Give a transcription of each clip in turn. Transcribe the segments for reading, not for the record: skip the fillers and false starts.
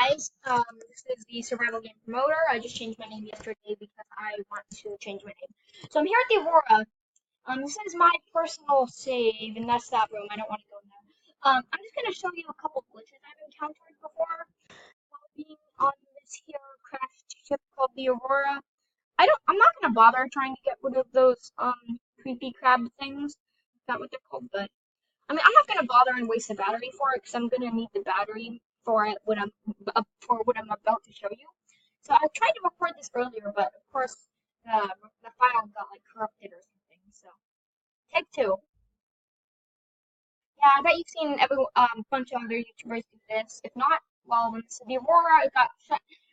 guys, this is the survival game promoter. I just changed my name yesterday because I want to change my name. So I'm here at the Aurora. This is my personal save, and that's that room. I don't want to go in there. I'm just gonna show you a couple glitches I've encountered before while being on this here crashed ship called the Aurora. I'm not gonna bother trying to get rid of those creepy crab things. Is that what they're called? But I mean, I'm not gonna bother and waste the battery for it because I'm gonna need the battery for it when for what I'm about to show you. So I tried to record this earlier, but of course the file got like corrupted or something. So take two. Yeah, I bet you've seen every bunch of other YouTubers do this. If not, well, when the Aurora got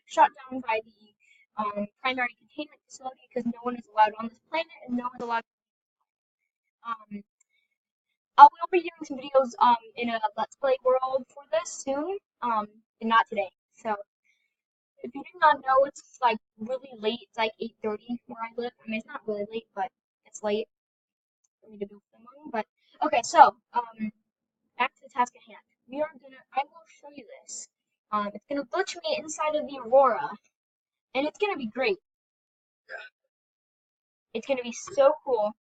shut down by the primary containment facility because no one is allowed on this planet and no one's allowed. Um, I will be doing some videos in a Let's Play world for this soon, and not today. So if you do not know, it's like really late. It's like 8:30 where I live. I mean, it's not really late, but it's late for me to do filming. But okay, so back to the task at hand. I will show you this. It's gonna glitch me inside of the Aurora, and it's gonna be great. It's gonna be so cool.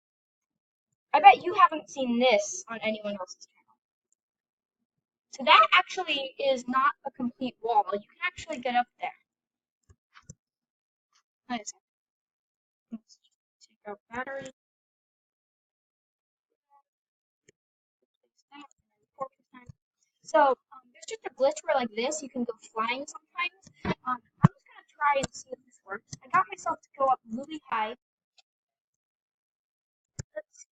I bet you haven't seen this on anyone else's channel. So that actually is not a complete wall. You can actually get up there. Let's take out battery. So there's just a glitch where like this, you can go flying sometimes. I'm just gonna try and see if this works. I got myself to go up really high. Let's see.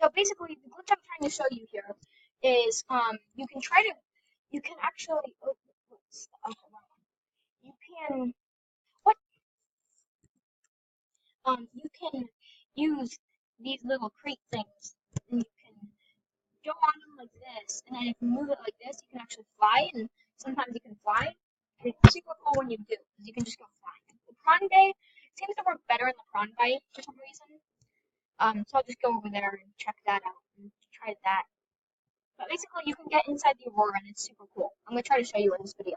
So basically, the glitch I'm trying to show you here is you can actually you can what you can use these little crate things and you can go on them like this, and then if you move it like this, you can actually fly, and sometimes you can fly. And it's super cool when you do, because you can just go flying. The prawn bay seems to work better in the prawn bay for some reason. So I'll just go over there and check that out and try that. But basically, you can get inside the Aurora, and it's super cool. I'm gonna try to show you in this video.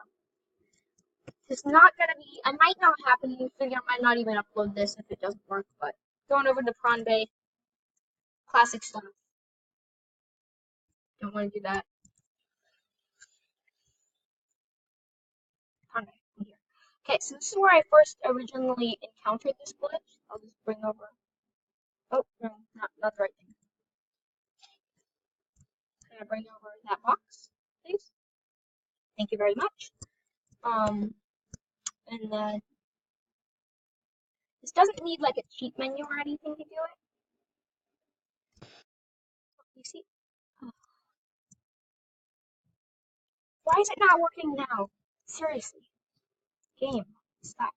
It's not gonna be. I might not happen in this video. I might not even upload this if it doesn't work. But going over to prawn bay, classic stuff. Don't want to do that. Prawn bay. Here. Okay, so this is where I first originally encountered this glitch. I'll just bring over. Oh no, not the right thing. Can I bring over that box, please? Thank you very much. And then this doesn't need like a cheat menu or anything to do it. You see? Why is it not working now? Seriously. Game. Stop.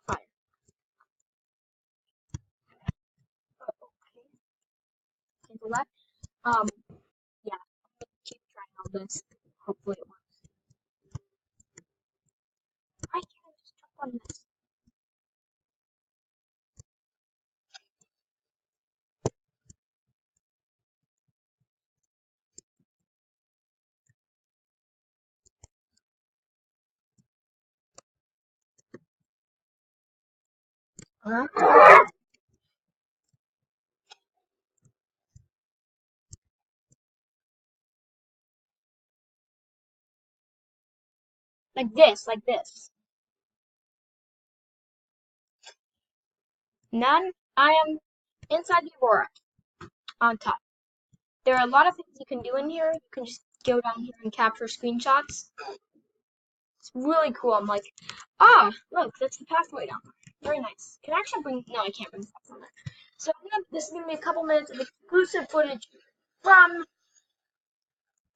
Fire. Okay. Cancel that. Yeah. I'm gonna keep trying all this. Hopefully it works. Why can't I just jump on this? Like this, like this. None. I am inside the Aurora on top. There are a lot of things you can do in here. You can just go down here and capture screenshots. It's really cool. I'm like, look, that's the pathway down there. Very nice. Can I actually bring? No, I can't bring stuff on there. So this is gonna be a couple minutes of exclusive footage from.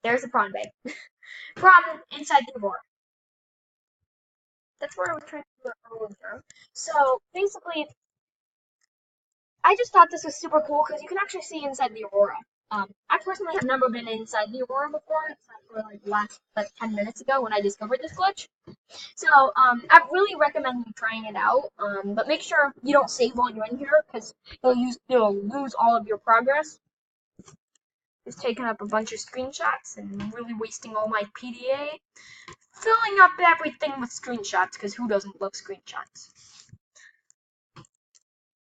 There's the prawn bay. From inside the Aurora. That's where I was trying to do it earlier. So basically, I just thought this was super cool because you can actually see inside the Aurora. I personally have never been inside the Aurora before, except for like 10 minutes ago when I discovered this glitch. So I really recommend you trying it out. But make sure you don't save while you're in here because you'll lose all of your progress. Just taking up a bunch of screenshots and really wasting all my PDA, filling up everything with screenshots because who doesn't love screenshots?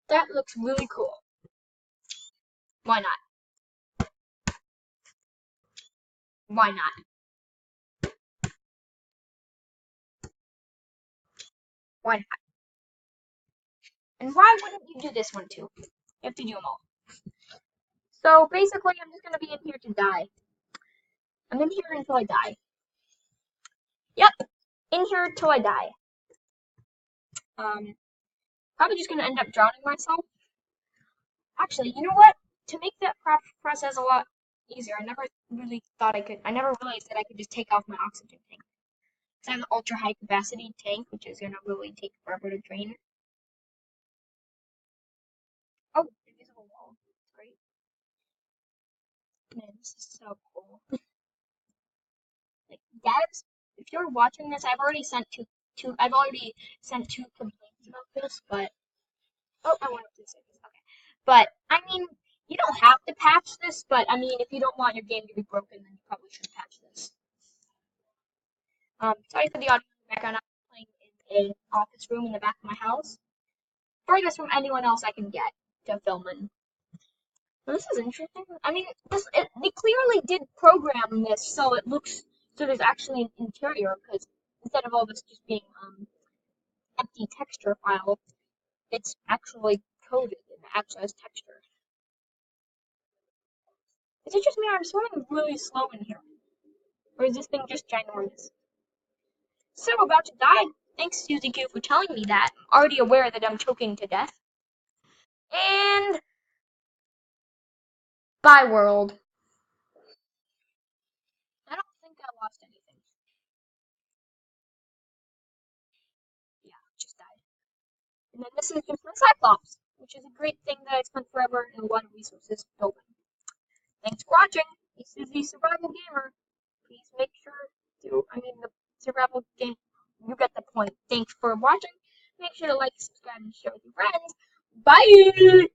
That looks really cool. Why not? Why not? Why not? And why wouldn't you do this one too? You have to do them all. So basically, I'm just gonna be in here to die. I'm in here until I die. Yep, in here until I die. Probably just gonna end up drowning myself. Actually, you know what? To make that process a lot easier, I never really thought I could. I never realized that I could just take off my oxygen tank. Because I have an ultra high capacity tank, which is gonna really take forever to drain. Oh, invisible wall. That's great. Man, this is so cool. Like, devs, if you're watching this, I've already sent two complaints about this, but oh, I wanted to say this. Okay, but I mean, you don't have to patch this, but I mean, if you don't want your game to be broken, then you probably should patch this. Sorry for the audio in the background. I'm playing in an office room in the back of my house. Furthest from anyone else I can get to film in. Well, this is interesting. I mean, they clearly did program this so it looks so there's actually an interior because instead of all this just being empty texture file, it's actually coded and actually has texture. Is it just me or I'm swimming really slow in here? Or is this thing just ginormous? So about to die. Thanks, Suzy Q, for telling me that. I'm already aware that I'm choking to death. And bye world. I don't think I lost anything. Yeah, just died. And then this is just my Cyclops, which is a great thing that I spent forever and a lot of resources building. Thanks for watching. This is the Survival Gamer. Please make sure the survival game, you get the point. Thanks for watching. Make sure to like, subscribe, and share with your friends. Bye!